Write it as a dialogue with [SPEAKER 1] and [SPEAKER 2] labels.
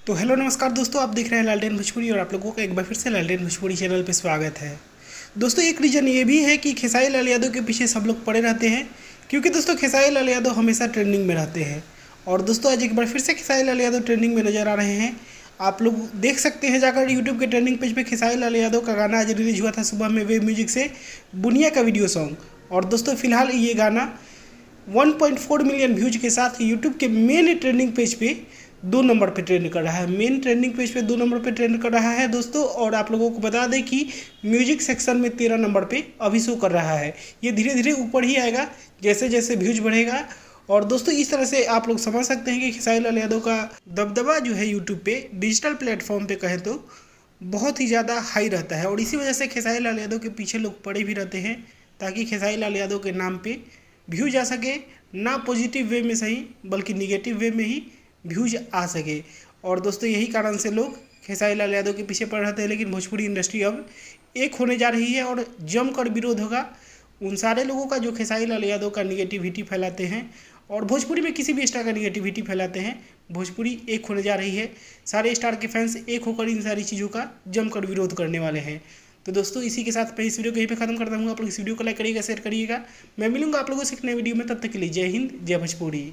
[SPEAKER 1] तो हेलो नमस्कार दोस्तों, आप देख रहे हैं लालटेन भोजपुरी और आप लोगों का एक बार फिर से लालटेन भोजपुरी चैनल पे स्वागत है। दोस्तों एक रीज़न ये भी है कि खेसारी लाल यादव के पीछे सब लोग पड़े रहते हैं, क्योंकि दोस्तों खेसारी लाल यादव हमेशा ट्रेंडिंग में रहते हैं। और दोस्तों आज एक बार फिर से खेसारी लाल यादव ट्रेंडिंग में नजर आ रहे हैं। आप लोग देख सकते हैं जाकर यूट्यूब के ट्रेंडिंग पेज पे खेसारी लाल यादव का गाना आज रिलीज हुआ था सुबह में वेब म्यूजिक से, बुनिया का वीडियो सॉन्ग। और दोस्तों फिलहाल ये गाना 1.4 मिलियन व्यूज के साथ यूट्यूब के मेन ट्रेंडिंग पेज पे 2 नंबर पे ट्रेंड कर रहा है। मेन ट्रेंडिंग पेज पे 2 नंबर पे ट्रेंड कर रहा है दोस्तों। और आप लोगों को बता दें कि म्यूजिक सेक्शन में 13 नंबर पे अभी शो कर रहा है। ये धीरे धीरे ऊपर ही आएगा जैसे जैसे व्यूज बढ़ेगा। और दोस्तों इस तरह से आप लोग समझ सकते हैं कि खेसारी लाल यादव का दबदबा जो है यूट्यूब पे डिजिटल प्लेटफॉर्म पे कहें तो बहुत ही ज़्यादा हाई रहता है। और इसी वजह से खेसारी लाल यादव के पीछे लोग पड़े भी रहते हैं, ताकि खेसारी लाल यादव के नाम पे व्यूज आ सके, ना पॉजिटिव वे में सही बल्कि निगेटिव वे में ही व्यूज आ सके। और दोस्तों यही कारण से लोग खेसारी लाल यादव के पीछे पड़ रहते हैं। लेकिन भोजपुरी इंडस्ट्री अब एक होने जा रही है और जमकर विरोध होगा उन सारे लोगों का जो खेसारी लाल यादव का निगेटिविटी फैलाते हैं और भोजपुरी में किसी भी स्टार का निगेटिविटी फैलाते हैं। भोजपुरी एक होने जा रही है, सारे स्टार के फैंस एक होकर इन सारी चीज़ों का जमकर विरोध करने वाले हैं। तो दोस्तों इसी के साथ मैं इस वीडियो को यहीं पे खत्म करता हूँ। आप लोग इस वीडियो को लाइक करिएगा, शेयर करिएगा। मैं मिलूंगा आप लोगों से एक नए वीडियो में, तब तक के लिए जय हिंद, जय भोजपुरी।